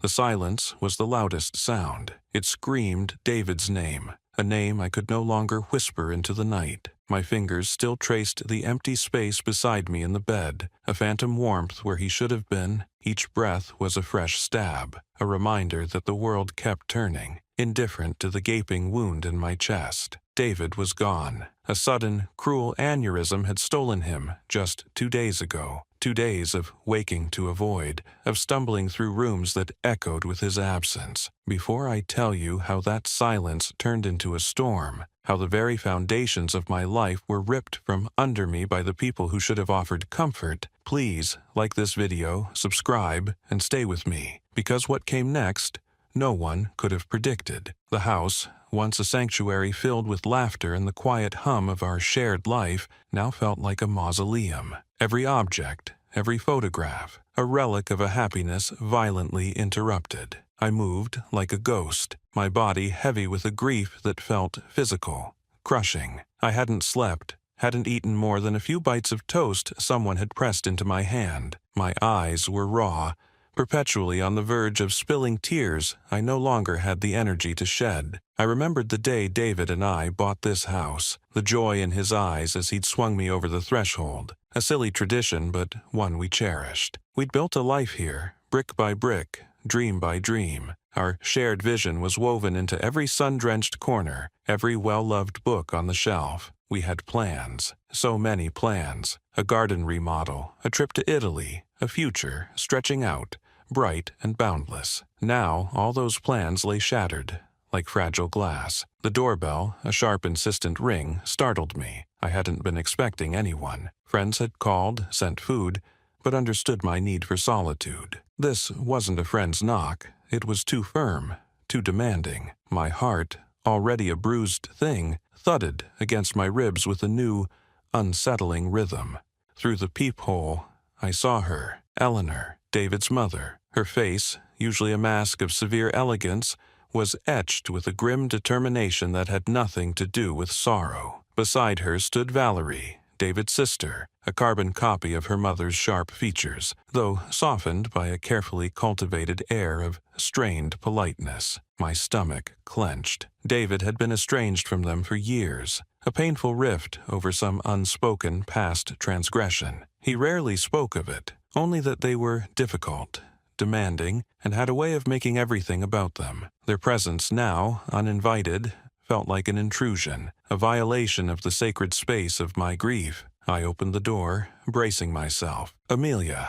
The silence was the loudest sound. It screamed David's name, a name I could no longer whisper into the night. My fingers still traced the empty space beside me in the bed, a phantom warmth where he should have been. Each breath was a fresh stab, a reminder that the world kept turning, indifferent to the gaping wound in my chest. David was gone. A sudden, cruel aneurysm had stolen him just 2 days ago. 2 days of waking to a void, of stumbling through rooms that echoed with his absence. Before I tell you how that silence turned into a storm, how the very foundations of my life were ripped from under me by the people who should have offered comfort, please like this video, subscribe, and stay with me, because what came next, no one could have predicted. The house, once a sanctuary filled with laughter and the quiet hum of our shared life, now felt like a mausoleum. Every object, every photograph, a relic of a happiness violently interrupted. I moved like a ghost, my body heavy with a grief that felt physical, crushing. I hadn't slept, hadn't eaten more than a few bites of toast someone had pressed into my hand. My eyes were raw, perpetually on the verge of spilling tears I no longer had the energy to shed. I remembered the day David and I bought this house, the joy in his eyes as he'd swung me over the threshold. A silly tradition, but one we cherished. We'd built a life here, brick by brick, dream by dream. Our shared vision was woven into every sun-drenched corner, every well-loved book on the shelf. We had plans, so many plans. A garden remodel, a trip to Italy, a future stretching out, bright and boundless. Now all those plans lay shattered, like fragile glass. The doorbell, a sharp, insistent ring, startled me. I hadn't been expecting anyone. Friends had called, sent food, but understood my need for solitude. This wasn't a friend's knock. It was too firm, too demanding. My heart, already a bruised thing, thudded against my ribs with a new, unsettling rhythm. Through the peephole, I saw her, Eleanor, David's mother. Her face, usually a mask of severe elegance, was etched with a grim determination that had nothing to do with sorrow. Beside her stood Valerie, David's sister, a carbon copy of her mother's sharp features, though softened by a carefully cultivated air of strained politeness. My stomach clenched. David had been estranged from them for years, a painful rift over some unspoken past transgression. He rarely spoke of it, only that they were difficult, demanding, and had a way of making everything about them. Their presence now, uninvited, felt like an intrusion, a violation of the sacred space of my grief. I opened the door, bracing myself. "Amelia,"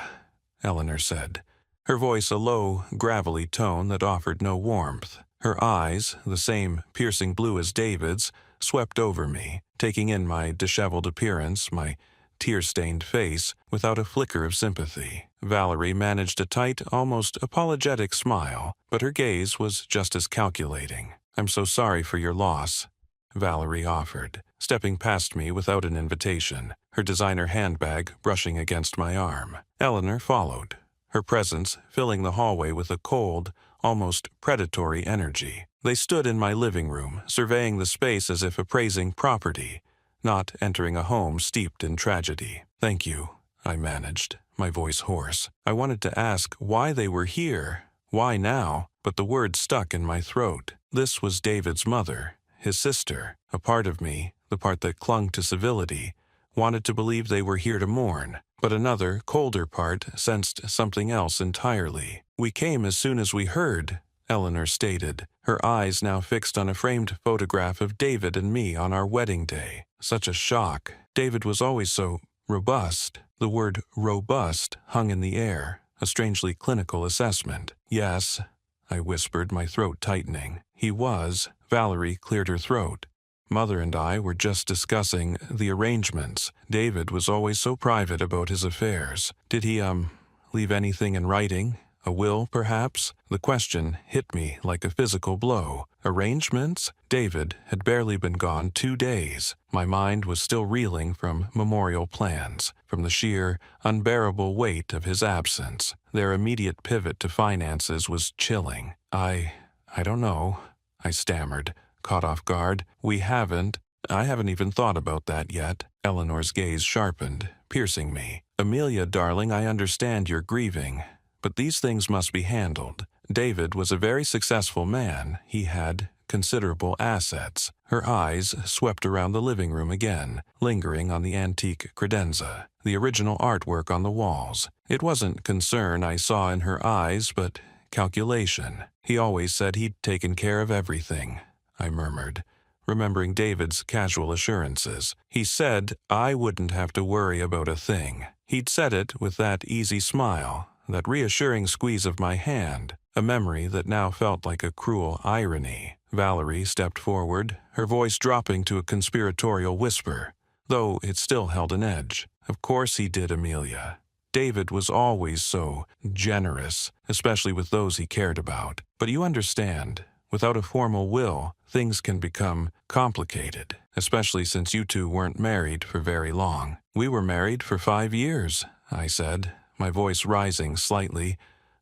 Eleanor said, her voice a low, gravelly tone that offered no warmth. Her eyes, the same piercing blue as David's, swept over me, taking in my disheveled appearance, my tear-stained face, without a flicker of sympathy. Valerie managed a tight, almost apologetic smile, but her gaze was just as calculating. "I'm so sorry for your loss," Valerie offered, stepping past me without an invitation, her designer handbag brushing against my arm. Eleanor followed, her presence filling the hallway with a cold, almost predatory energy. They stood in my living room, surveying the space as if appraising property, not entering a home steeped in tragedy. "Thank you," I managed, my voice hoarse. I wanted to ask why they were here, why now, but the words stuck in my throat. This was David's mother, his sister. A part of me, the part that clung to civility, wanted to believe they were here to mourn, but another, colder part sensed something else entirely. "We came as soon as we heard," Eleanor stated, her eyes now fixed on a framed photograph of David and me on our wedding day. Such a shock. David was always so robust. The word robust hung in the air, a strangely clinical assessment. "Yes," I whispered, my throat tightening. "He was." Valerie cleared her throat. "Mother and I were just discussing the arrangements. David was always so private about his affairs. Did he, leave anything in writing? A will, perhaps?" The question hit me like a physical blow. Arrangements? David had barely been gone 2 days. My mind was still reeling from memorial plans, from the sheer, unbearable weight of his absence. Their immediate pivot to finances was chilling. I don't know," I stammered, caught off guard. I haven't even thought about that yet." Eleanor's gaze sharpened, piercing me. "Amelia, darling, I understand you're grieving, but these things must be handled. David was a very successful man. He had considerable assets. Her eyes swept around the living room again, lingering on the antique credenza, the original artwork on the walls. It wasn't concern I saw in her eyes, but calculation. He always said he'd taken care of everything, I murmured, remembering David's casual assurances. He said I wouldn't have to worry about a thing. He'd said it with that easy smile, that reassuring squeeze of my hand, a memory that now felt like a cruel irony. Valerie stepped forward, her voice dropping to a conspiratorial whisper, though it still held an edge. Of course he did, Amelia. David was always so generous, especially with those he cared about. But you understand, without a formal will, things can become complicated, especially since you two weren't married for very long. We were married for 5 years, I said, my voice rising slightly,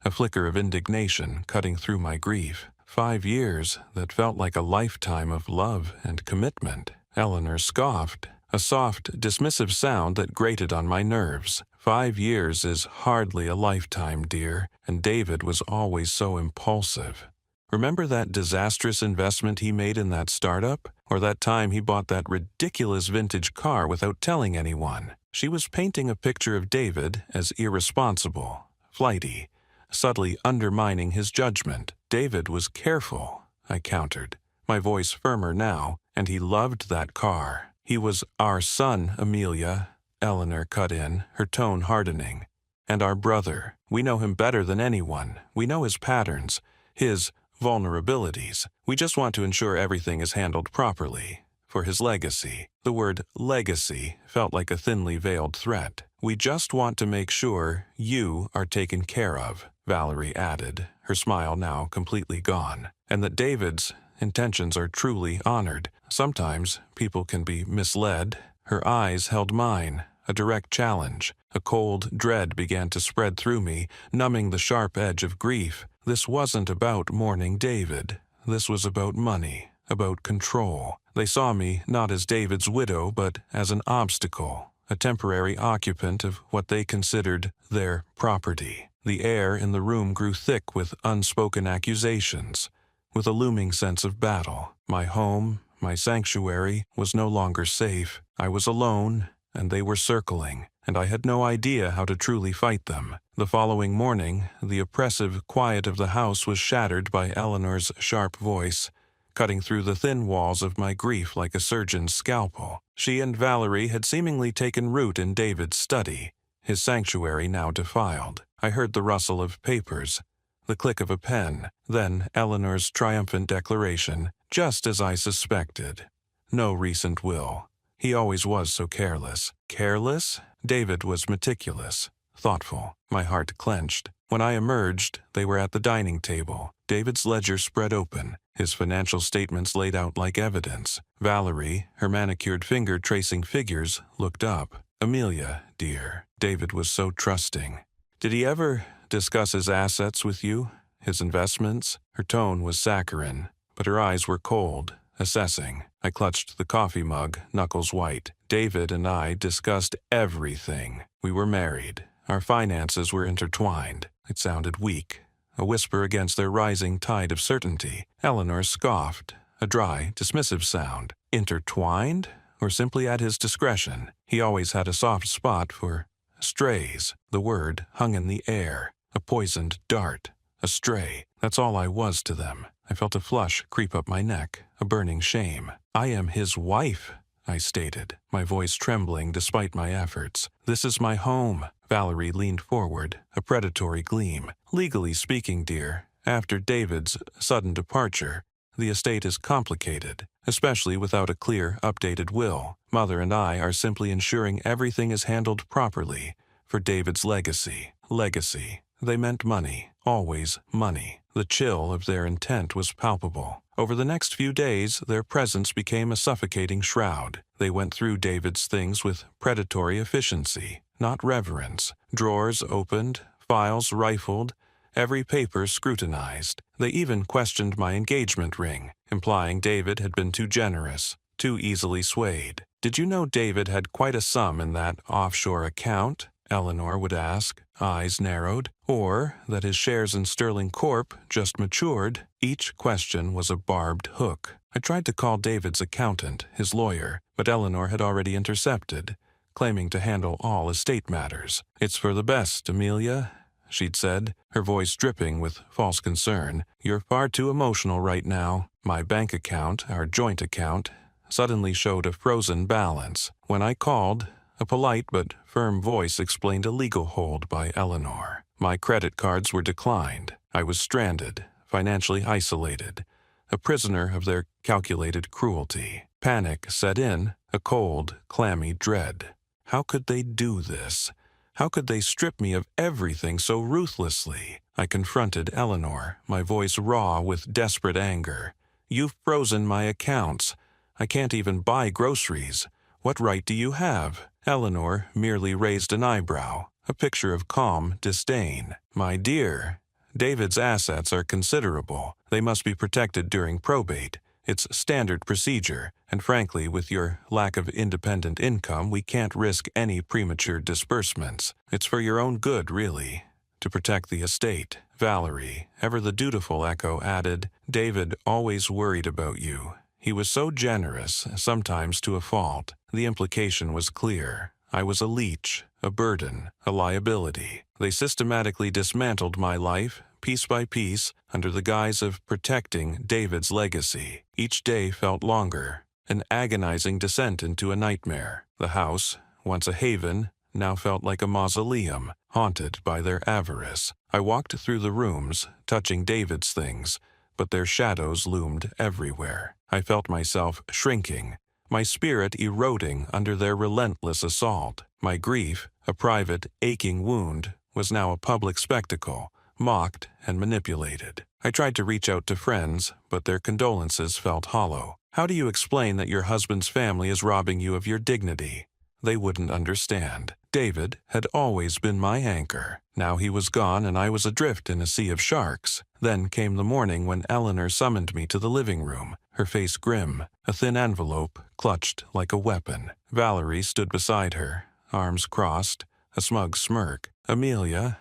a flicker of indignation cutting through my grief. 5 years that felt like a lifetime of love and commitment. Eleanor scoffed, a soft, dismissive sound that grated on my nerves. 5 years is hardly a lifetime, dear, and David was always so impulsive. Remember that disastrous investment he made in that startup? Or that time he bought that ridiculous vintage car without telling anyone? She was painting a picture of David as irresponsible, flighty, subtly undermining his judgment. David was careful, I countered, my voice firmer now, and he loved that car. He was our son, Amelia, Eleanor cut in, her tone hardening. And our brother. We know him better than anyone. We know his patterns, his vulnerabilities. We just want to ensure everything is handled properly. For his legacy. The word legacy felt like a thinly veiled threat. We just want to make sure you are taken care of, Valerie added, her smile now completely gone, and that David's intentions are truly honored. Sometimes people can be misled. Her eyes held mine, a direct challenge. A cold dread began to spread through me, numbing the sharp edge of grief. This wasn't about mourning David. This was about money, about control. They saw me not as David's widow, but as an obstacle, a temporary occupant of what they considered their property. The air in the room grew thick with unspoken accusations, with a looming sense of battle. My home, my sanctuary, was no longer safe. I was alone, and they were circling, and I had no idea how to truly fight them. The following morning, the oppressive quiet of the house was shattered by Eleanor's sharp voice, cutting through the thin walls of my grief like a surgeon's scalpel. She and Valerie had seemingly taken root in David's study, his sanctuary now defiled. I heard the rustle of papers, the click of a pen, then Eleanor's triumphant declaration, just as I suspected. No recent will. He always was so careless. Careless? David was meticulous, thoughtful. My heart clenched. When I emerged, they were at the dining table. David's ledger spread open, his financial statements laid out like evidence. Valerie, her manicured finger tracing figures, looked up. Amelia, dear. David was so trusting. Did he ever discuss his assets with you? His investments? Her tone was saccharine, but her eyes were cold, assessing. I clutched the coffee mug, knuckles white. David and I discussed everything. We were married. Our finances were intertwined. It sounded weak, a whisper against their rising tide of certainty. Eleanor scoffed, a dry, dismissive sound. Intertwined? Or simply at his discretion? He always had a soft spot for strays. The word hung in the air, a poisoned dart. A stray. That's all I was to them. I felt a flush creep up my neck, a burning shame. I am his wife, I stated, my voice trembling despite my efforts. This is my home. Valerie leaned forward, a predatory gleam. Legally speaking, dear, after David's sudden departure, the estate is complicated, especially without a clear, updated will. Mother and I are simply ensuring everything is handled properly for David's legacy. Legacy. They meant money, always money. The chill of their intent was palpable. Over the next few days, their presence became a suffocating shroud. They went through David's things with predatory efficiency, not reverence. Drawers opened, files rifled, every paper scrutinized. They even questioned my engagement ring, implying David had been too generous, too easily swayed. Did you know David had quite a sum in that offshore account? Eleanor would ask, eyes narrowed, or that his shares in Sterling Corp just matured. Each question was a barbed hook. I tried to call David's accountant, his lawyer, but Eleanor had already intercepted, claiming to handle all estate matters. "It's for the best, Amelia," she'd said, her voice dripping with false concern. "You're far too emotional right now." My bank account, our joint account, suddenly showed a frozen balance. When I called, a polite but firm voice explained a legal hold by Eleanor. My credit cards were declined. I was stranded, financially isolated, a prisoner of their calculated cruelty. Panic set in, a cold, clammy dread. How could they do this? How could they strip me of everything so ruthlessly? I confronted Eleanor, my voice raw with desperate anger. "You've frozen my accounts. I can't even buy groceries. What right do you have?" Eleanor merely raised an eyebrow, a picture of calm disdain. "My dear, David's assets are considerable. They must be protected during probate. It's standard procedure, and frankly, with your lack of independent income, we can't risk any premature disbursements. It's for your own good, really, to protect the estate." Valerie, ever the dutiful echo, added, "David always worried about you. He was so generous, sometimes to a fault." The implication was clear. I was a leech, a burden, a liability. They systematically dismantled my life, piece by piece, under the guise of protecting David's legacy. Each day felt longer, an agonizing descent into a nightmare. The house, once a haven, now felt like a mausoleum, haunted by their avarice. I walked through the rooms, touching David's things, but their shadows loomed everywhere. I felt myself shrinking, my spirit eroding under their relentless assault. My grief, a private, aching wound, was now a public spectacle, mocked and manipulated. I tried to reach out to friends, but their condolences felt hollow. "How do you explain that your husband's family is robbing you of your dignity?" They wouldn't understand. David had always been my anchor. Now he was gone and I was adrift in a sea of sharks. Then came the morning when Eleanor summoned me to the living room, her face grim, a thin envelope clutched like a weapon. Valerie stood beside her, arms crossed, a smug smirk. "Amelia,"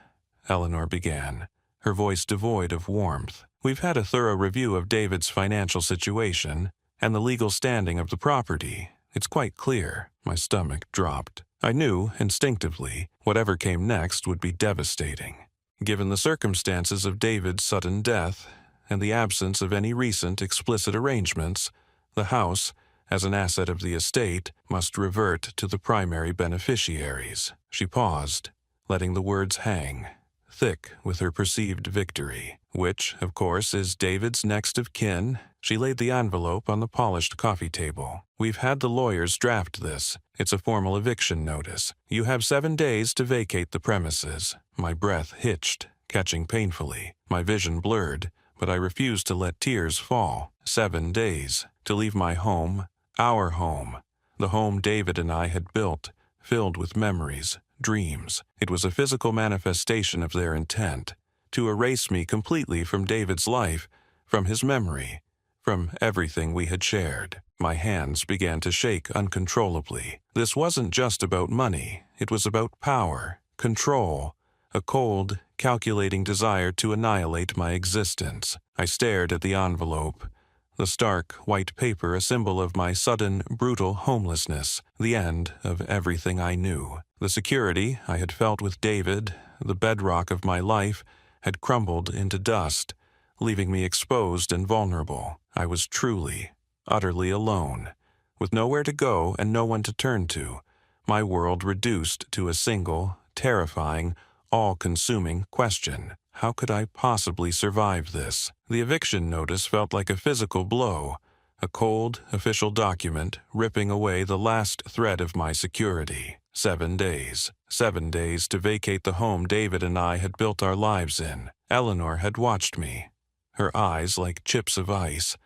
Eleanor began, her voice devoid of warmth, "we've had a thorough review of David's financial situation and the legal standing of the property. It's quite clear." My stomach dropped. I knew, instinctively, whatever came next would be devastating. Given the circumstances of David's sudden death and the absence of any recent explicit arrangements, the house, as an asset of the estate, must revert to the primary beneficiaries. She paused, letting the words hang, thick with her perceived victory, which, of course, is David's next of kin. She laid the envelope on the polished coffee table. "We've had the lawyers draft this. It's a formal eviction notice. You have 7 days to vacate the premises." My breath hitched, catching painfully. My vision blurred, but I refused to let tears fall. 7 days to leave my home, our home, the home David and I had built, filled with memories, dreams. It was a physical manifestation of their intent, to erase me completely from David's life, from his memory, from everything we had shared. My hands began to shake uncontrollably. This wasn't just about money. It was about power, control, a cold, calculating desire to annihilate my existence. I stared at the envelope, the stark white paper a symbol of my sudden, brutal homelessness, the end of everything I knew. The security I had felt with David, the bedrock of my life, had crumbled into dust, leaving me exposed and vulnerable. I was truly, utterly alone, with nowhere to go and no one to turn to, my world reduced to a single, terrifying, all-consuming question. How could I possibly survive this? The eviction notice felt like a physical blow, a cold, official document ripping away the last thread of my security. 7 days. 7 days to vacate the home David and I had built our lives in. Eleanor had watched me, her eyes like chips of ice,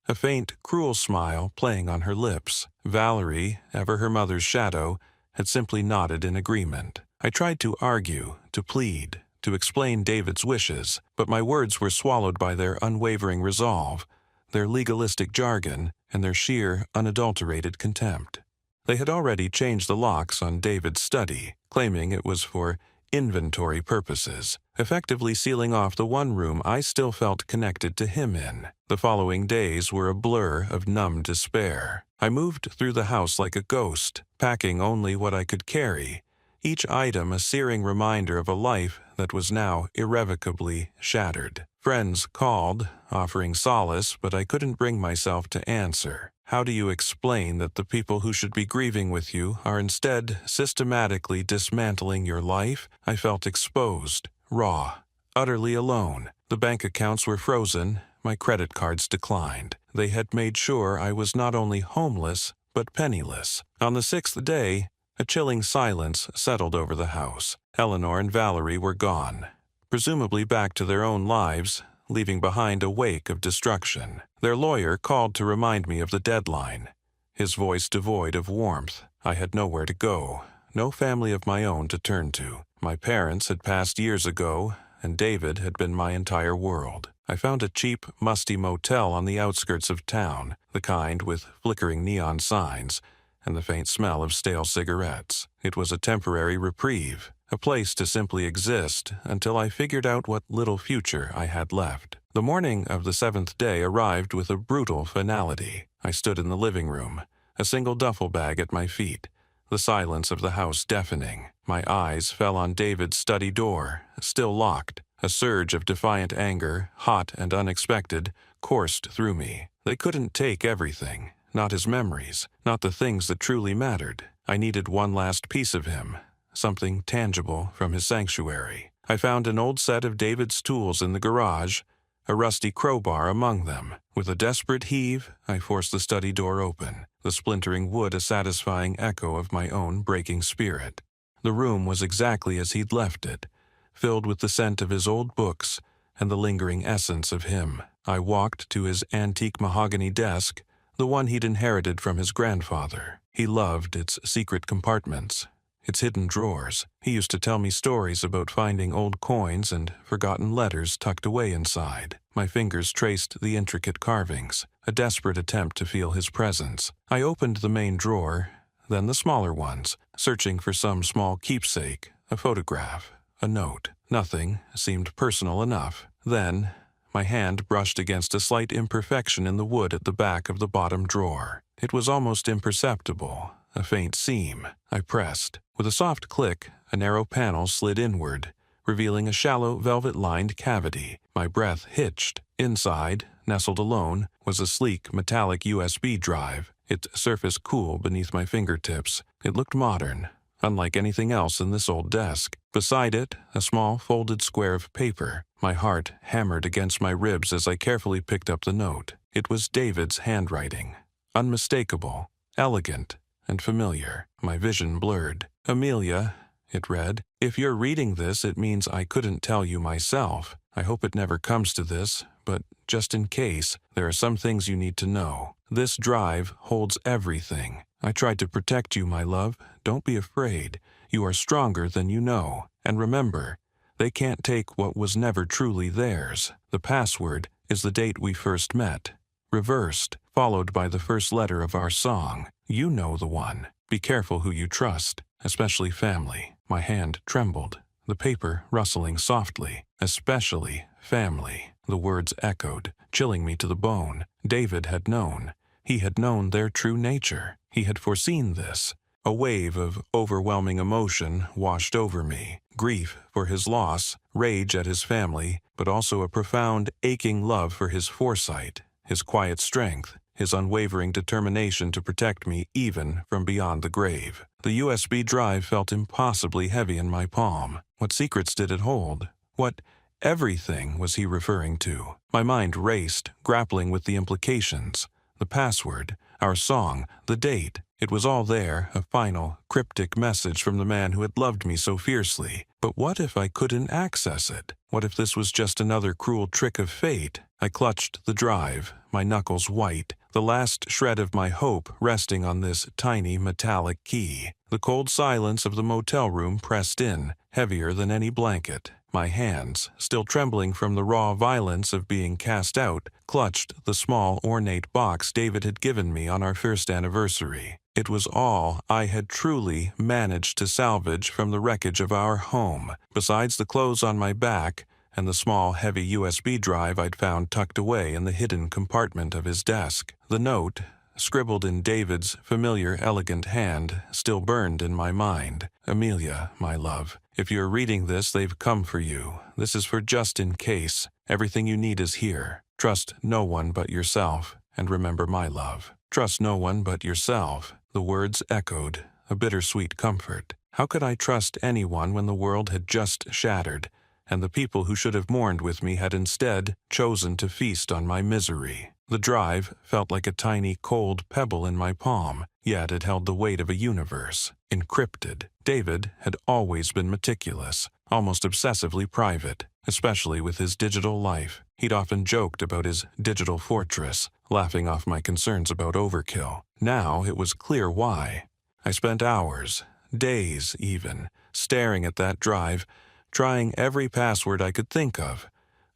a faint, cruel smile playing on her lips. Valerie, ever her mother's shadow, had simply nodded in agreement. I tried to argue, to plead, to explain David's wishes, but my words were swallowed by their unwavering resolve, their legalistic jargon, and their sheer, unadulterated contempt. They had already changed the locks on David's study, claiming it was for inventory purposes, effectively sealing off the one room I still felt connected to him in. The following days were a blur of numb despair. I moved through the house like a ghost, packing only what I could carry, each item a searing reminder of a life that was now irrevocably shattered. Friends called, offering solace, but I couldn't bring myself to answer. How do you explain that the people who should be grieving with you are instead systematically dismantling your life? I felt exposed, raw, utterly alone. The bank accounts were frozen, my credit cards declined. They had made sure I was not only homeless, but penniless. On the 6th day, a chilling silence settled over the house. Eleanor and Valerie were gone, presumably back to their own lives, leaving behind a wake of destruction. Their lawyer called to remind me of the deadline, his voice devoid of warmth. I had nowhere to go, no family of my own to turn to. My parents had passed years ago, and David had been my entire world. I found a cheap, musty motel on the outskirts of town, the kind with flickering neon signs and the faint smell of stale cigarettes. It was a temporary reprieve, a place to simply exist until I figured out what little future I had left. The morning of the 7th day arrived with a brutal finality. I stood in the living room, a single duffel bag at my feet, the silence of the house deafening. My eyes fell on David's study door, still locked. A surge of defiant anger, hot and unexpected, coursed through me. They couldn't take everything, not his memories, not the things that truly mattered. I needed one last piece of him, something tangible from his sanctuary. I found an old set of David's tools in the garage, a rusty crowbar among them. With a desperate heave, I forced the study door open, the splintering wood a satisfying echo of my own breaking spirit. The room was exactly as he'd left it, filled with the scent of his old books and the lingering essence of him. I walked to his antique mahogany desk, the one he'd inherited from his grandfather. He loved its secret compartments, its hidden drawers. He used to tell me stories about finding old coins and forgotten letters tucked away inside. My fingers traced the intricate carvings, a desperate attempt to feel his presence. I opened the main drawer, then the smaller ones, searching for some small keepsake, a photograph, a note. Nothing seemed personal enough. Then, my hand brushed against a slight imperfection in the wood at the back of the bottom drawer. It was almost imperceptible, a faint seam. I pressed. With a soft click, a narrow panel slid inward, revealing a shallow, velvet-lined cavity. My breath hitched. Inside, nestled alone, was a sleek, metallic USB drive, its surface cool beneath my fingertips. It looked modern, unlike anything else in this old desk. Beside it, a small folded square of paper. My heart hammered against my ribs as I carefully picked up the note. It was David's handwriting. Unmistakable, elegant, and familiar. My vision blurred. "Amelia," it read, "if you're reading this, it means I couldn't tell you myself. I hope it never comes to this, but just in case, there are some things you need to know. This drive holds everything. I tried to protect you, my love. Don't be afraid. You are stronger than you know. And remember, they can't take what was never truly theirs. The password is the date we first met, reversed, followed by the first letter of our song. You know the one. Be careful who you trust, especially family." My hand trembled, the paper rustling softly. "Especially family." The words echoed, chilling me to the bone. David had known. He had known their true nature. He had foreseen this. A wave of overwhelming emotion washed over me. Grief for his loss, rage at his family, but also a profound, aching love for his foresight, his quiet strength, his unwavering determination to protect me even from beyond the grave. The USB drive felt impossibly heavy in my palm. What secrets did it hold? What everything was he referring to? My mind raced, grappling with the implications. The password, our song, the date. It was all there, a final, cryptic message from the man who had loved me so fiercely. But what if I couldn't access it? What if this was just another cruel trick of fate? I clutched the drive, my knuckles white, the last shred of my hope resting on this tiny metallic key. The cold silence of the motel room pressed in, heavier than any blanket. My hands, still trembling from the raw violence of being cast out, clutched the small, ornate box David had given me on our first anniversary. It was all I had truly managed to salvage from the wreckage of our home, besides the clothes on my back and the small, heavy USB drive I'd found tucked away in the hidden compartment of his desk. The note, scribbled in David's familiar, elegant hand, still burned in my mind. "Amelia, my love, if you're reading this, they've come for you. This is for just in case. Everything you need is here. Trust no one but yourself, and remember my love." Trust no one but yourself. The words echoed, a bittersweet comfort. How could I trust anyone when the world had just shattered, and the people who should have mourned with me had instead chosen to feast on my misery? The drive felt like a tiny, cold pebble in my palm, yet it held the weight of a universe. Encrypted. David had always been meticulous, almost obsessively private, especially with his digital life. He'd often joked about his digital fortress, laughing off my concerns about overkill. Now it was clear why. I spent hours, days even, staring at that drive, trying every password I could think of.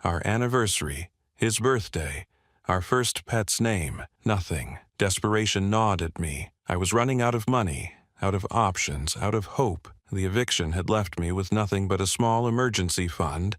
Our anniversary, his birthday, our first pet's name, nothing. Desperation gnawed at me. I was running out of money, out of options, out of hope. The eviction had left me with nothing but a small emergency fund,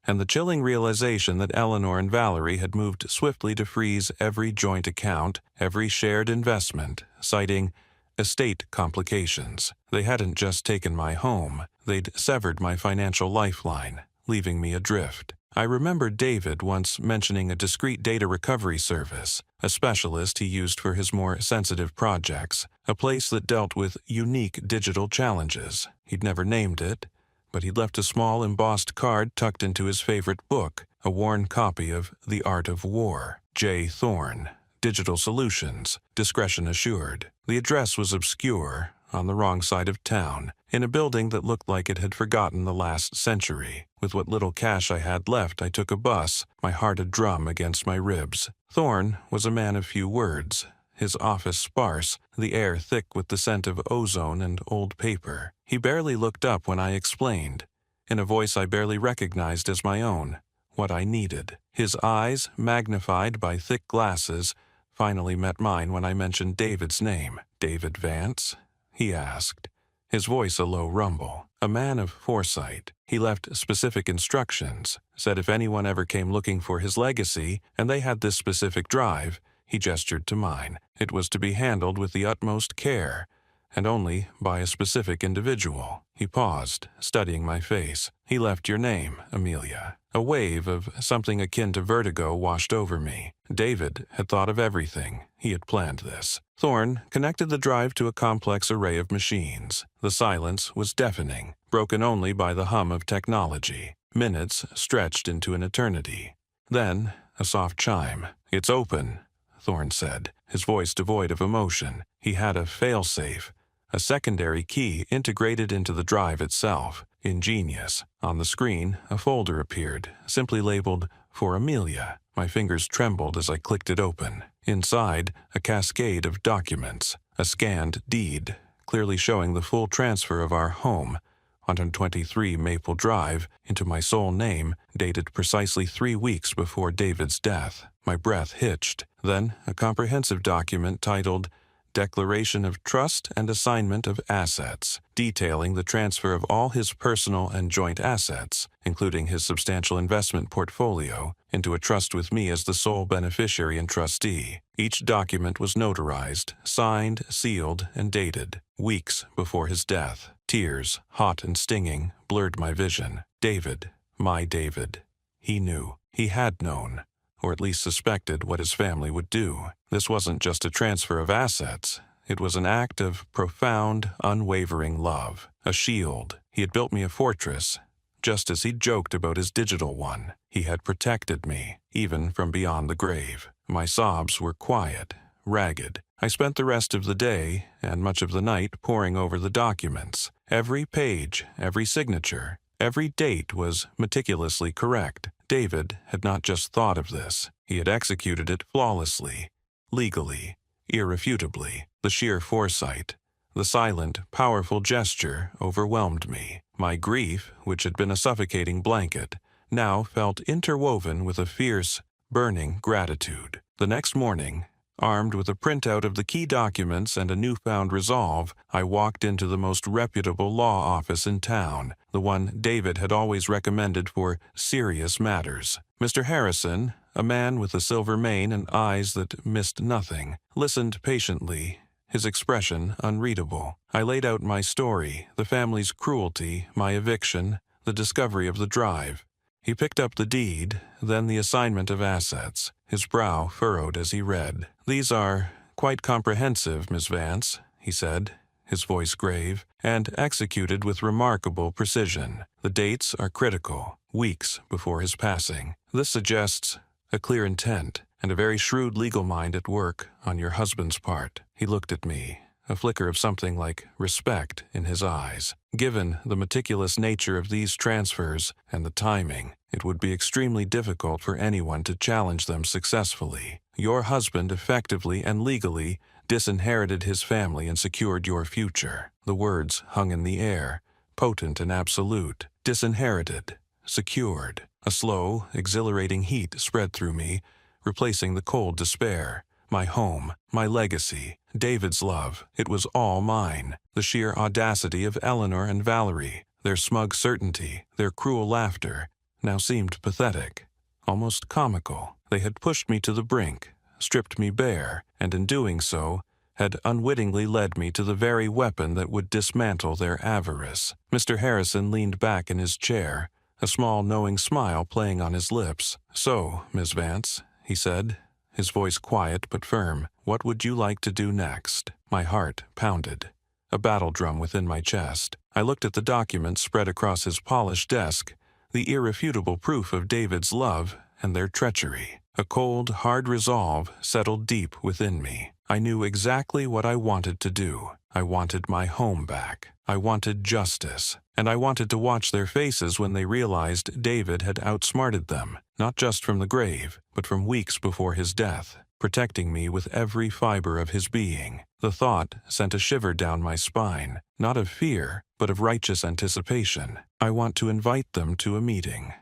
and the chilling realization that Eleanor and Valerie had moved swiftly to freeze every joint account, every shared investment, citing estate complications. They hadn't just taken my home, they'd severed my financial lifeline, leaving me adrift. I remembered David once mentioning a discreet data recovery service, a specialist he used for his more sensitive projects, a place that dealt with unique digital challenges. He'd never named it, but he'd left a small embossed card tucked into his favorite book, a worn copy of The Art of War. J. Thorne, Digital Solutions, discretion assured. The address was obscure, on the wrong side of town, in a building that looked like it had forgotten the last century. With what little cash I had left, I took a bus, my heart a drum against my ribs. Thorne was a man of few words, his office sparse, the air thick with the scent of ozone and old paper. He barely looked up when I explained, in a voice I barely recognized as my own, what I needed. His eyes, magnified by thick glasses, finally met mine when I mentioned David's name. "David Vance?" he asked, his voice a low rumble. A man of foresight. He left specific instructions, said if anyone ever came looking for his legacy, and they had this specific drive, he gestured to mine. It was to be handled with the utmost care, and only by a specific individual. He paused, studying my face. "He left your name, Amelia." A wave of something akin to vertigo washed over me. David had thought of everything. He had planned this. Thorne connected the drive to a complex array of machines. The silence was deafening, broken only by the hum of technology. Minutes stretched into an eternity. Then, a soft chime. "It's open," Thorne said, his voice devoid of emotion. He had a failsafe, a secondary key integrated into the drive itself. Ingenious. On the screen, a folder appeared, simply labeled, "For Amelia." My fingers trembled as I clicked it open. Inside, a cascade of documents. A scanned deed, clearly showing the full transfer of our home, 123 Maple Drive, into my sole name, dated precisely 3 weeks before David's death. My breath hitched. Then, a comprehensive document titled Declaration of Trust and Assignment of Assets, detailing the transfer of all his personal and joint assets, including his substantial investment portfolio, into a trust with me as the sole beneficiary and trustee. Each document was notarized, signed, sealed, and dated, weeks before his death. Tears, hot and stinging, blurred my vision. David, my David. He knew. He had known, or at least suspected what his family would do. This wasn't just a transfer of assets. It was an act of profound, unwavering love. A shield. He had built me a fortress, just as he'd joked about his digital one. He had protected me, even from beyond the grave. My sobs were quiet, ragged. I spent the rest of the day, and much of the night, poring over the documents. Every page, every signature, every date was meticulously correct. David had not just thought of this. He had executed it flawlessly, legally, irrefutably. The sheer foresight, the silent, powerful gesture overwhelmed me. My grief, which had been a suffocating blanket, now felt interwoven with a fierce, burning gratitude. The next morning, Armed with a printout of the key documents and a newfound resolve, I walked into the most reputable law office in town, the one David had always recommended for serious matters. Mr. Harrison, a man with a silver mane and eyes that missed nothing, listened patiently, his expression unreadable. I laid out my story, the family's cruelty, my eviction, the discovery of the drive. He picked up the deed, then the assignment of assets, his brow furrowed as he read. "These are quite comprehensive, Miss Vance," he said, his voice grave, "and executed with remarkable precision. The dates are critical, weeks before his passing. This suggests a clear intent and a very shrewd legal mind at work on your husband's part." He looked at me, a flicker of something like respect in his eyes. "Given the meticulous nature of these transfers and the timing, it would be extremely difficult for anyone to challenge them successfully. Your husband effectively and legally disinherited his family and secured your future." The words hung in the air, potent and absolute. Disinherited, secured. A slow, exhilarating heat spread through me, replacing the cold despair. My home, my legacy, David's love, it was all mine. The sheer audacity of Eleanor and Valerie, their smug certainty, their cruel laughter, now seemed pathetic, almost comical. They had pushed me to the brink, stripped me bare, and in doing so, had unwittingly led me to the very weapon that would dismantle their avarice. Mr. Harrison leaned back in his chair, a small knowing smile playing on his lips. "So, Miss Vance," he said, his voice quiet but firm, "what would you like to do next?" My heart pounded, a battle drum within my chest. I looked at the documents spread across his polished desk, the irrefutable proof of David's love and their treachery. A cold, hard resolve settled deep within me. I knew exactly what I wanted to do. I wanted my home back. I wanted justice. And I wanted to watch their faces when they realized David had outsmarted them, not just from the grave, but from weeks before his death, protecting me with every fiber of his being. The thought sent a shiver down my spine, not of fear, but of righteous anticipation. "I want to invite them to a meeting,"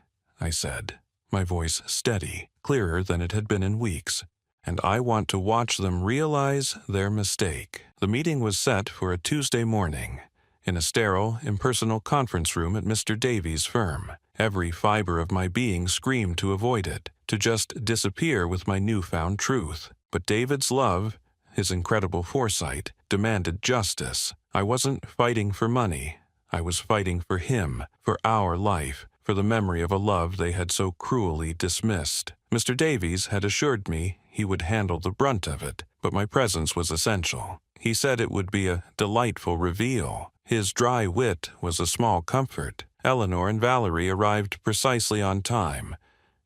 I said, my voice steady, clearer than it had been in weeks. "And I want to watch them realize their mistake." The meeting was set for a Tuesday morning, in a sterile, impersonal conference room at Mr. Davies' firm. Every fiber of my being screamed to avoid it, to just disappear with my newfound truth. But David's love, his incredible foresight, demanded justice. I wasn't fighting for money. I was fighting for him, for our life, for the memory of a love they had so cruelly dismissed. Mr. Davies had assured me he would handle the brunt of it, but my presence was essential. He said it would be a delightful reveal. His dry wit was a small comfort. Eleanor and Valerie arrived precisely on time,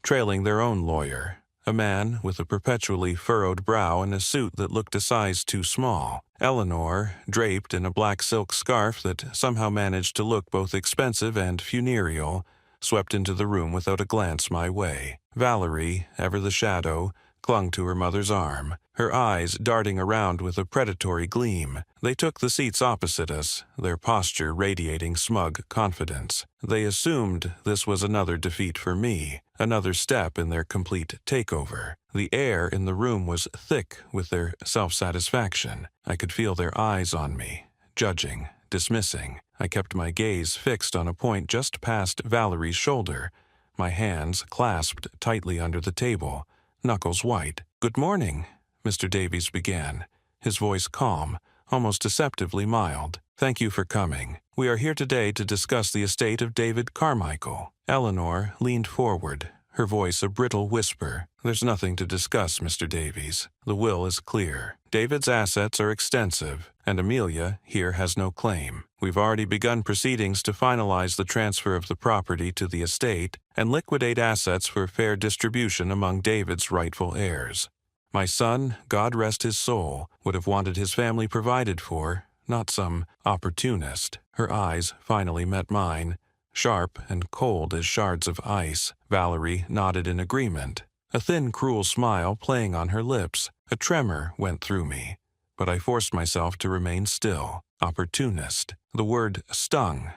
trailing their own lawyer, a man with a perpetually furrowed brow and a suit that looked a size too small. Eleanor, draped in a black silk scarf that somehow managed to look both expensive and funereal, swept into the room without a glance my way. Valerie, ever the shadow, clung to her mother's arm, her eyes darting around with a predatory gleam. They took the seats opposite us, their posture radiating smug confidence. They assumed this was another defeat for me, another step in their complete takeover. The air in the room was thick with their self-satisfaction. I could feel their eyes on me, judging, dismissing. I kept my gaze fixed on a point just past Valerie's shoulder, my hands clasped tightly under the table, knuckles white. "Good morning," Mr. Davies began, his voice calm, almost deceptively mild. "Thank you for coming. We are here today to discuss the estate of David Carmichael." Eleanor leaned forward, her voice a brittle whisper. "There's nothing to discuss, Mr. Davies. The will is clear. David's assets are extensive, and Amelia here has no claim. We've already begun proceedings to finalize the transfer of the property to the estate and liquidate assets for fair distribution among David's rightful heirs. My son, God rest his soul, would have wanted his family provided for, not some opportunist." Her eyes finally met mine, sharp and cold as shards of ice. Valerie nodded in agreement, a thin, cruel smile playing on her lips. A tremor went through me, but I forced myself to remain still. Opportunist. The word stung,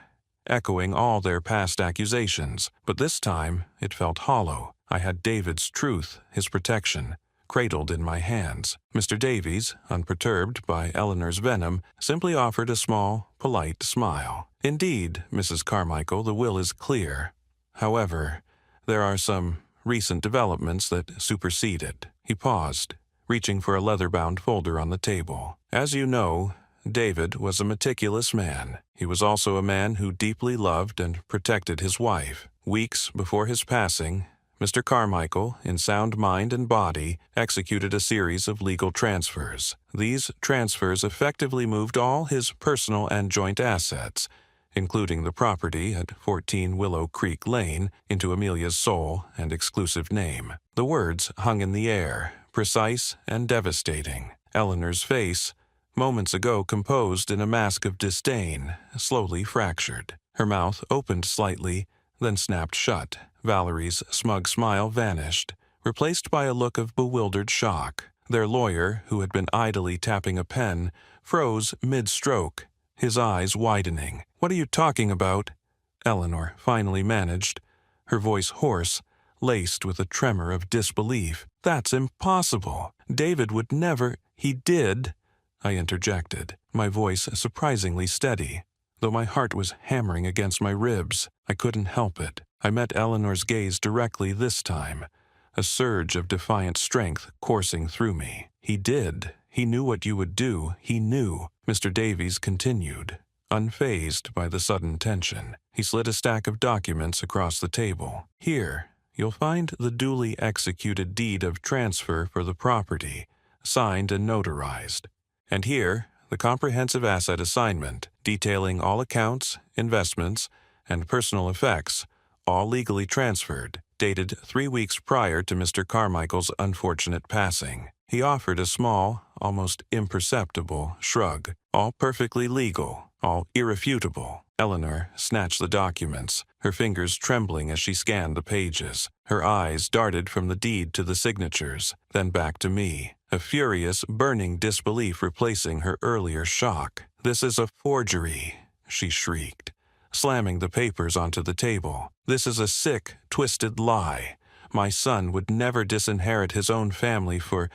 echoing all their past accusations, but this time it felt hollow. I had David's truth, his protection, cradled in my hands. Mr. Davies, unperturbed by Eleanor's venom, simply offered a small, polite smile. Indeed, Mrs. Carmichael, the will is clear. However, there are some recent developments that supersede it. He paused, reaching for a leather-bound folder on the table. As you know, David was a meticulous man. He was also a man who deeply loved and protected his wife. Weeks before his passing, Mr. Carmichael, in sound mind and body, executed a series of legal transfers. These transfers effectively moved all his personal and joint assets, including the property at 14 Willow Creek Lane, into Amelia's sole and exclusive name. The words hung in the air, precise and devastating. Eleanor's face, moments ago composed in a mask of disdain, slowly fractured. Her mouth opened slightly, then snapped shut. Valerie's smug smile vanished, replaced by a look of bewildered shock. Their lawyer, who had been idly tapping a pen, froze mid-stroke, his eyes widening. "What are you talking about?" Eleanor finally managed, her voice hoarse, laced with a tremor of disbelief. "That's impossible. David would never—" "He did," I interjected, my voice surprisingly steady. Though my heart was hammering against my ribs, I couldn't help it. I met Eleanor's gaze directly this time, a surge of defiant strength coursing through me. "He did. He knew what you would do. He knew," Mr. Davies continued, unfazed by the sudden tension. He slid a stack of documents across the table. "Here, you'll find the duly executed deed of transfer for the property, signed and notarized. And here, the comprehensive asset assignment, detailing all accounts, investments, and personal effects, all legally transferred, dated 3 weeks prior to Mr. Carmichael's unfortunate passing." He offered a small, almost imperceptible shrug. "All perfectly legal, all irrefutable." Eleanor snatched the documents, her fingers trembling as she scanned the pages. Her eyes darted from the deed to the signatures, then back to me, a furious, burning disbelief replacing her earlier shock. "This is a forgery," she shrieked, slamming the papers onto the table. "This is a sick, twisted lie. My son would never disinherit his own family for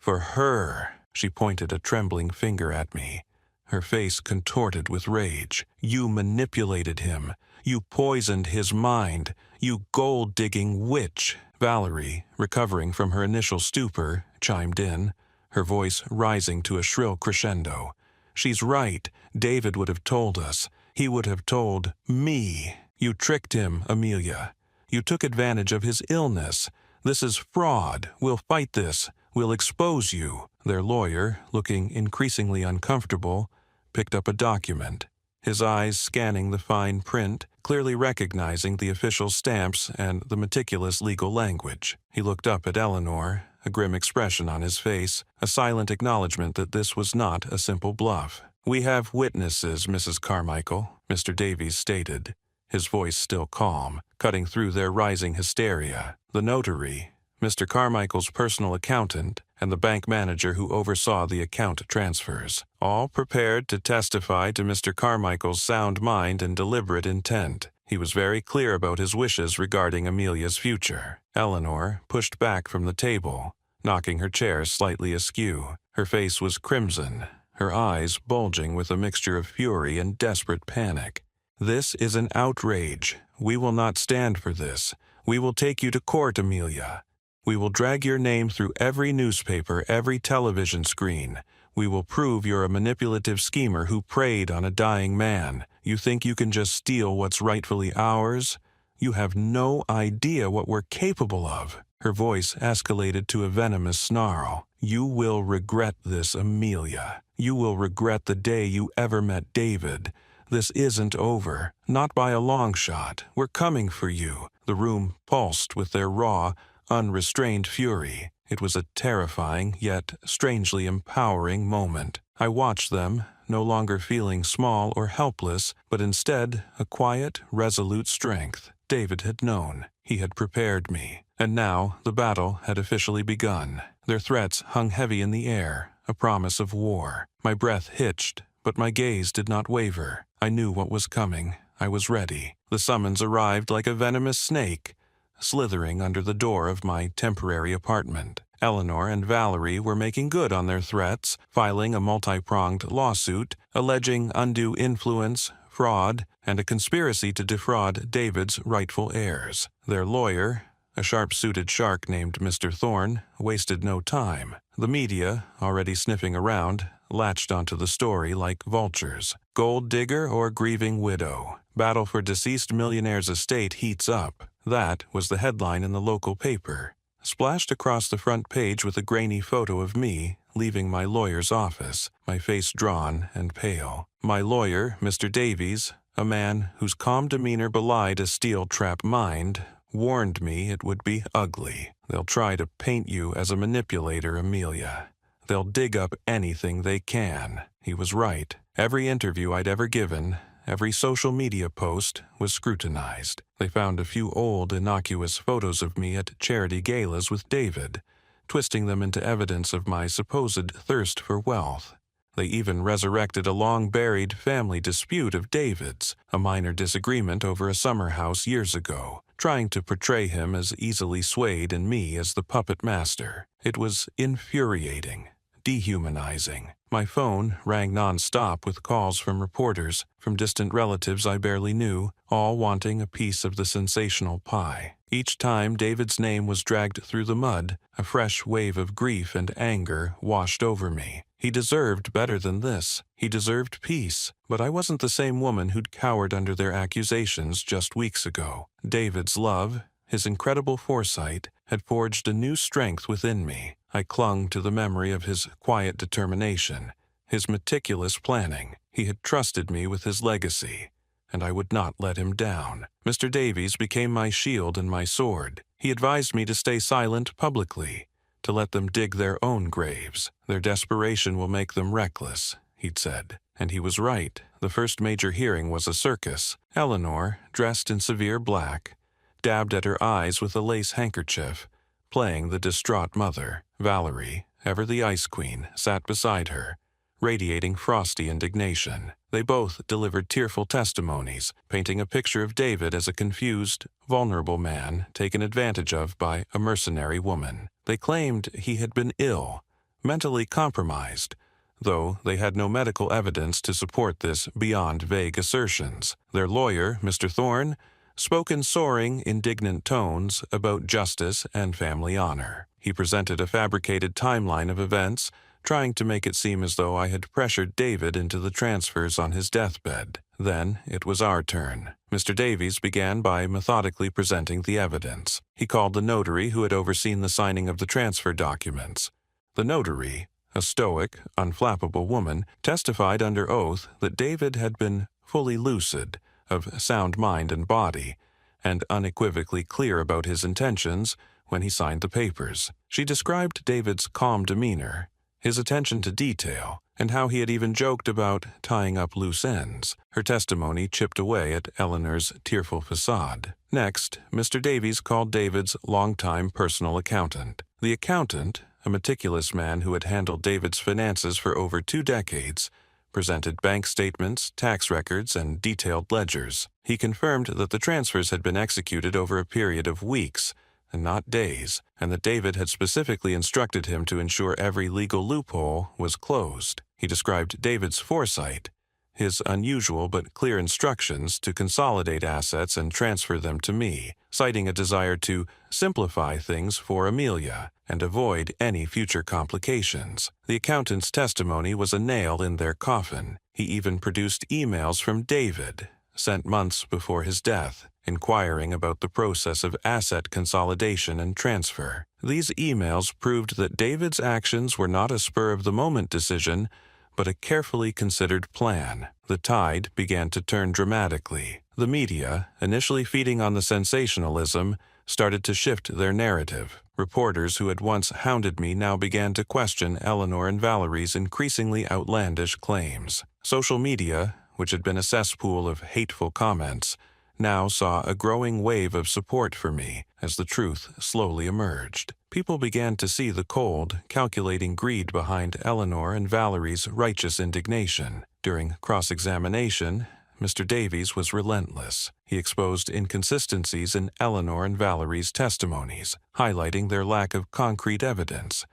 her." She pointed a trembling finger at me, her face contorted with rage. "You manipulated him. You poisoned his mind. You gold-digging witch." Valerie, recovering from her initial stupor, chimed in, her voice rising to a shrill crescendo. "She's right. David would have told us. He would have told me. You tricked him, Amelia. You took advantage of his illness. This is fraud. We'll fight this. We'll expose you." Their lawyer, looking increasingly uncomfortable, picked up a document, his eyes scanning the fine print, clearly recognizing the official stamps and the meticulous legal language. He looked up at Eleanor, a grim expression on his face, a silent acknowledgement that this was not a simple bluff. "We have witnesses, Mrs. Carmichael," Mr. Davies stated, his voice still calm, cutting through their rising hysteria. "The notary, Mr. Carmichael's personal accountant, and the bank manager who oversaw the account transfers, all prepared to testify to Mr. Carmichael's sound mind and deliberate intent. He was very clear about his wishes regarding Amelia's future." Eleanor pushed back from the table, knocking her chair slightly askew. Her face was crimson, her eyes bulging with a mixture of fury and desperate panic. "This is an outrage. We will not stand for this. We will take you to court, Amelia. We will drag your name through every newspaper, every television screen. We will prove you're a manipulative schemer who preyed on a dying man. You think you can just steal what's rightfully ours? You have no idea what we're capable of." Her voice escalated to a venomous snarl. "You will regret this, Amelia. You will regret the day you ever met David. This isn't over. Not by a long shot. We're coming for you." The room pulsed with their raw, unrestrained fury. It was a terrifying, yet strangely empowering moment. I watched them, no longer feeling small or helpless, but instead a quiet, resolute strength. David had known. He had prepared me. And now the battle had officially begun. Their threats hung heavy in the air, a promise of war. My breath hitched, but my gaze did not waver. I knew what was coming. I was ready. The summons arrived like a venomous snake, slithering under the door of my temporary apartment. Eleanor and Valerie were making good on their threats, filing a multi-pronged lawsuit alleging undue influence, fraud, and a conspiracy to defraud David's rightful heirs. Their lawyer, a sharp-suited shark named Mr. Thorne, wasted no time. The media, already sniffing around, latched onto the story like vultures. Gold digger or grieving widow. Battle for deceased millionaire's estate heats up. That was the headline in the local paper. Splashed across the front page with a grainy photo of me leaving my lawyer's office, my face drawn and pale. My lawyer, Mr. Davies, a man whose calm demeanor belied a steel-trap mind, warned me it would be ugly. They'll try to paint you as a manipulator, Amelia. They'll dig up anything they can. He was right. Every interview I'd ever given, every social media post was scrutinized. They found a few old, innocuous photos of me at charity galas with David, twisting them into evidence of my supposed thirst for wealth. They even resurrected a long-buried family dispute of David's, a minor disagreement over a summer house years ago, trying to portray him as easily swayed and me as the puppet master. It was infuriating, dehumanizing. My phone rang non-stop with calls from reporters, from distant relatives I barely knew, all wanting a piece of the sensational pie. Each time David's name was dragged through the mud, a fresh wave of grief and anger washed over me. He deserved better than this. He deserved peace. But I wasn't the same woman who'd cowered under their accusations just weeks ago. David's love, his incredible foresight, had forged a new strength within me. I clung to the memory of his quiet determination, his meticulous planning. He had trusted me with his legacy, and I would not let him down. Mr. Davies became my shield and my sword. He advised me to stay silent publicly, to let them dig their own graves. Their desperation will make them reckless, he'd said. And he was right. The first major hearing was a circus. Eleanor, dressed in severe black, dabbed at her eyes with a lace handkerchief, playing the distraught mother. Valerie, ever the ice queen, sat beside her, radiating frosty indignation. They both delivered tearful testimonies, painting a picture of David as a confused, vulnerable man taken advantage of by a mercenary woman. They claimed he had been ill, mentally compromised, though they had no medical evidence to support this beyond vague assertions. Their lawyer, Mr. Thorne, spoke in soaring, indignant tones about justice and family honor. He presented a fabricated timeline of events, trying to make it seem as though I had pressured David into the transfers on his deathbed. Then it was our turn. Mr. Davies began by methodically presenting the evidence. He called the notary who had overseen the signing of the transfer documents. The notary, a stoic, unflappable woman, testified under oath that David had been fully lucid, of sound mind and body, and unequivocally clear about his intentions when he signed the papers. She described David's calm demeanor, his attention to detail, and how he had even joked about tying up loose ends. Her testimony chipped away at Eleanor's tearful facade. Next, Mr. Davies called David's longtime personal accountant. The accountant, a meticulous man who had handled David's finances for over 2 decades, presented bank statements, tax records, and detailed ledgers. He confirmed that the transfers had been executed over a period of weeks, and not days, and that David had specifically instructed him to ensure every legal loophole was closed. He described David's foresight, his unusual but clear instructions to consolidate assets and transfer them to me, citing a desire to simplify things for Amelia and avoid any future complications. The accountant's testimony was a nail in their coffin. He even produced emails from David, sent months before his death, inquiring about the process of asset consolidation and transfer. These emails proved that David's actions were not a spur-of-the-moment decision, but a carefully considered plan. The tide began to turn dramatically. The media, initially feeding on the sensationalism, started to shift their narrative. Reporters who had once hounded me now began to question Eleanor and Valerie's increasingly outlandish claims. Social media, which had been a cesspool of hateful comments, now saw a growing wave of support for me as the truth slowly emerged. People began to see the cold, calculating greed behind Eleanor and Valerie's righteous indignation. During cross-examination, Mr. Davies was relentless. He exposed inconsistencies in Eleanor and Valerie's testimonies, highlighting their lack of concrete evidence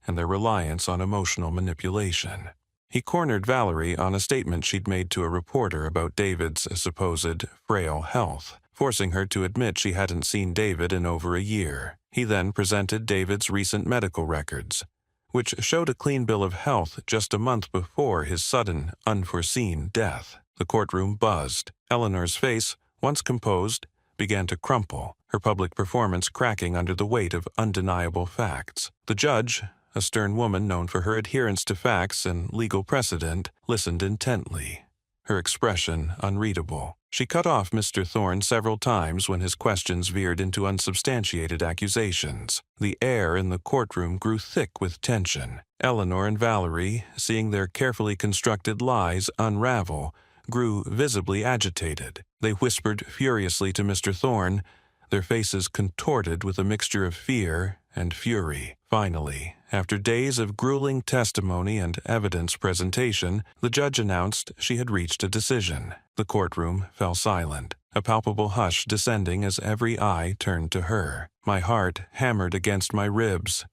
and their reliance on emotional manipulation. He cornered Valerie on a statement she'd made to a reporter about David's supposed frail health, forcing her to admit she hadn't seen David in over a year. He then presented David's recent medical records, which showed a clean bill of health just a month before his sudden, unforeseen death. The courtroom buzzed. Eleanor's face, once composed, began to crumple, her public performance cracking under the weight of undeniable facts. The judge, a stern woman known for her adherence to facts and legal precedent, listened intently, her expression unreadable. She cut off Mr. Thorne several times when his questions veered into unsubstantiated accusations. The air in the courtroom grew thick with tension. Eleanor and Valerie, seeing their carefully constructed lies unravel, grew visibly agitated. They whispered furiously to Mr. Thorne, their faces contorted with a mixture of fear and fury. Finally, after days of grueling testimony and evidence presentation, the judge announced she had reached a decision. The courtroom fell silent, a palpable hush descending as every eye turned to her. My heart hammered against my ribs,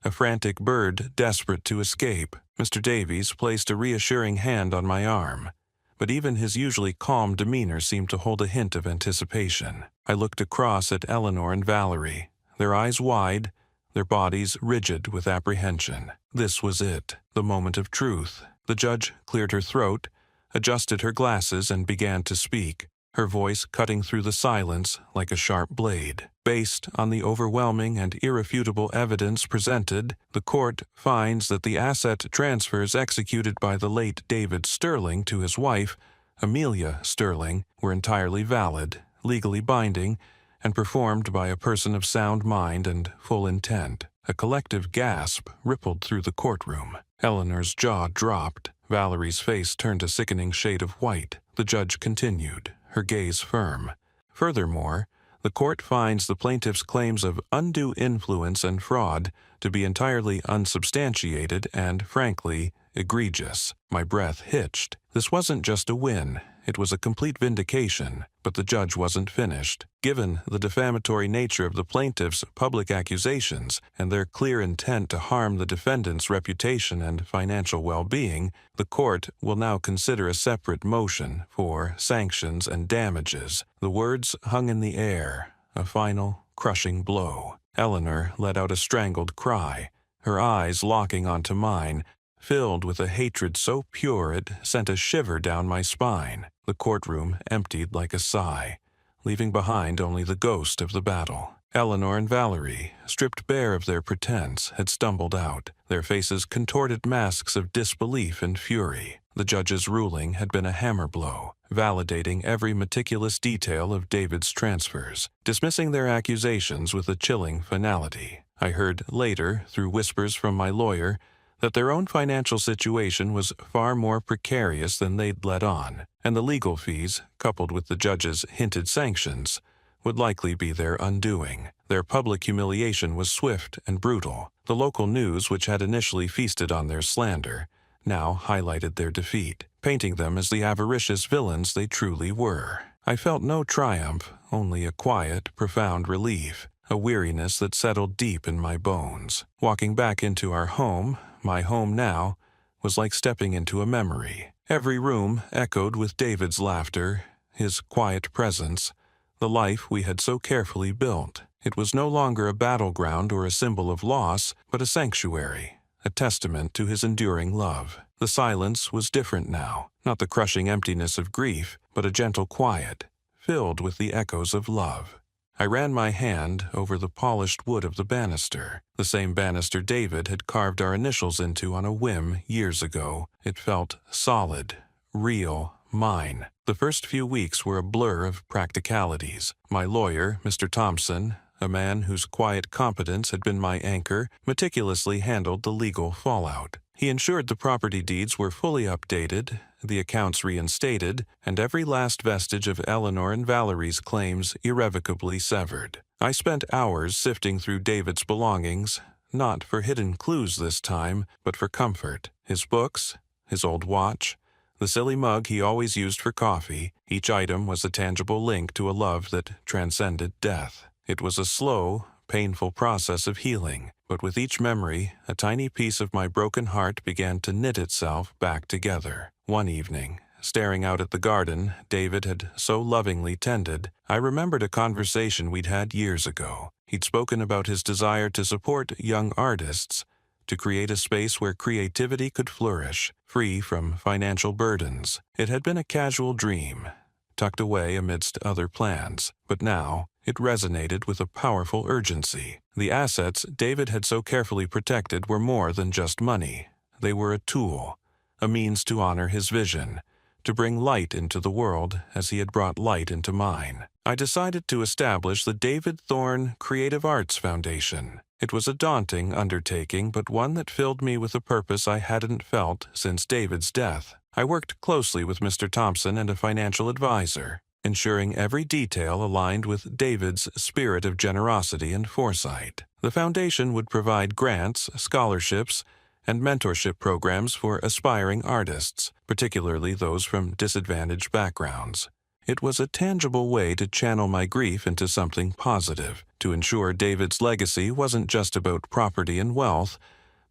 a frantic bird desperate to escape. Mr. Davies placed a reassuring hand on my arm, but even his usually calm demeanor seemed to hold a hint of anticipation. I looked across at Eleanor and Valerie, their eyes wide, their bodies rigid with apprehension. This was it, the moment of truth. The judge cleared her throat, adjusted her glasses, and began to speak, her voice cutting through the silence like a sharp blade. Based on the overwhelming and irrefutable evidence presented, the court finds that the asset transfers executed by the late David Sterling to his wife, Amelia Sterling, were entirely valid, legally binding, and performed by a person of sound mind and full intent. A collective gasp rippled through the courtroom. Eleanor's jaw dropped. Valerie's face turned a sickening shade of white. The judge continued, her gaze firm. Furthermore, the court finds the plaintiff's claims of undue influence and fraud to be entirely unsubstantiated and, frankly, egregious. My breath hitched. This wasn't just a win. It was a complete vindication, but the judge wasn't finished. Given the defamatory nature of the plaintiff's public accusations and their clear intent to harm the defendant's reputation and financial well-being, the court will now consider a separate motion for sanctions and damages. The words hung in the air, a final, crushing blow. Eleanor let out a strangled cry, her eyes locking onto mine, filled with a hatred so pure it sent a shiver down my spine. The courtroom emptied like a sigh, leaving behind only the ghost of the battle. Eleanor and Valerie, stripped bare of their pretense, had stumbled out, their faces contorted masks of disbelief and fury. The judge's ruling had been a hammer blow, validating every meticulous detail of David's transfers, dismissing their accusations with a chilling finality. I heard later, through whispers from my lawyer, that their own financial situation was far more precarious than they'd let on, and the legal fees, coupled with the judge's hinted sanctions, would likely be their undoing. Their public humiliation was swift and brutal. The local news, which had initially feasted on their slander, now highlighted their defeat, painting them as the avaricious villains they truly were. I felt no triumph, only a quiet, profound relief, a weariness that settled deep in my bones. Walking back into our home, my home now, was like stepping into a memory. Every room echoed with David's laughter, his quiet presence, the life we had so carefully built. It was no longer a battleground or a symbol of loss, but a sanctuary, a testament to his enduring love. The silence was different now, not the crushing emptiness of grief, but a gentle quiet, filled with the echoes of love. I ran my hand over the polished wood of the banister, the same banister David had carved our initials into on a whim years ago. It felt solid, real, mine. The first few weeks were a blur of practicalities. My lawyer, Mr. Thompson, a man whose quiet competence had been my anchor, meticulously handled the legal fallout. He ensured the property deeds were fully updated, the accounts reinstated, and every last vestige of Eleanor and Valerie's claims irrevocably severed. I spent hours sifting through David's belongings, not for hidden clues this time, but for comfort. His books, his old watch, The silly mug he always used for coffee, each item was a tangible link to a love that transcended death. It was a slow, painful process of healing, but with each memory, a tiny piece of my broken heart began to knit itself back together. One evening, staring out at the garden David had so lovingly tended, I remembered a conversation we'd had years ago. He'd spoken about his desire to support young artists, to create a space where creativity could flourish, free from financial burdens. It had been a casual dream, tucked away amidst other plans, but now it resonated with a powerful urgency. The assets David had so carefully protected were more than just money. They were a tool, a means to honor his vision, to bring light into the world as he had brought light into mine. I decided to establish the David Thorne Creative Arts Foundation. It was a daunting undertaking, but one that filled me with a purpose I hadn't felt since David's death. I worked closely with Mr. Thompson and a financial advisor, ensuring every detail aligned with David's spirit of generosity and foresight. The foundation would provide grants, scholarships, and mentorship programs for aspiring artists, particularly those from disadvantaged backgrounds. It was a tangible way to channel my grief into something positive, to ensure David's legacy wasn't just about property and wealth,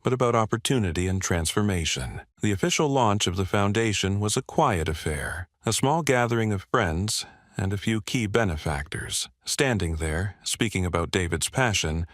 but about opportunity and transformation. The official launch of the foundation was a quiet affair, a small gathering of friends and a few key benefactors. Standing there, speaking about David's passion,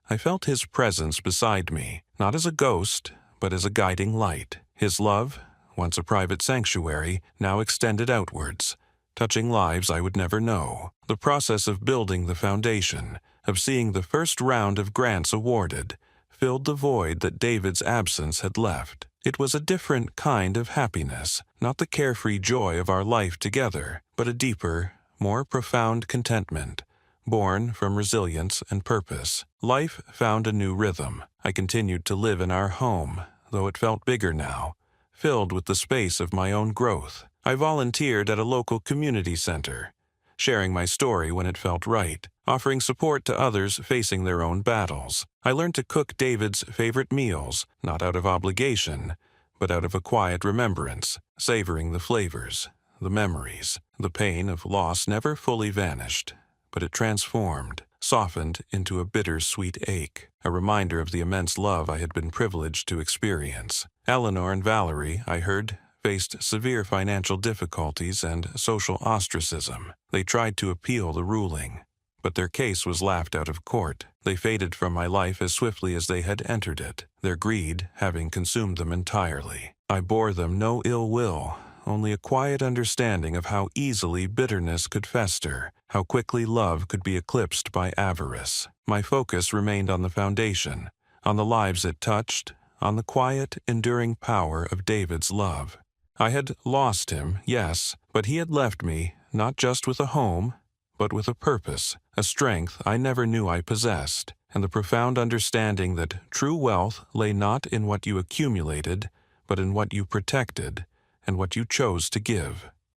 I felt his presence beside me, not as a ghost, but as a guiding light. His love, once a private sanctuary, now extended outwards, touching lives I would never know. The process of building the foundation, of seeing the first round of grants awarded, filled the void that David's absence had left. It was a different kind of happiness, not the carefree joy of our life together, but a deeper, more profound contentment, born from resilience and purpose. Life found a new rhythm. I continued to live in our home, though it felt bigger now, filled with the space of my own growth. I volunteered at a local community center, sharing my story when it felt right, offering support to others facing their own battles. I learned to cook David's favorite meals, not out of obligation, but out of a quiet remembrance, savoring the flavors, the memories. The pain of loss never fully vanished, but it transformed, softened into a bitter-sweet ache, a reminder of the immense love I had been privileged to experience. Eleanor and Valerie, I heard, faced severe financial difficulties and social ostracism. They tried to appeal the ruling, but their case was laughed out of court. They faded from my life as swiftly as they had entered it, their greed having consumed them entirely. I bore them no ill will, only a quiet understanding of how easily bitterness could fester, how quickly love could be eclipsed by avarice. My focus remained on the foundation, on the lives it touched, on the quiet, enduring power of David's love. I had lost him, yes, but he had left me, not just with a home, but with a purpose, a strength I never knew I possessed, and the profound understanding that true wealth lay not in what you accumulated, but in what you protected and what you chose to give.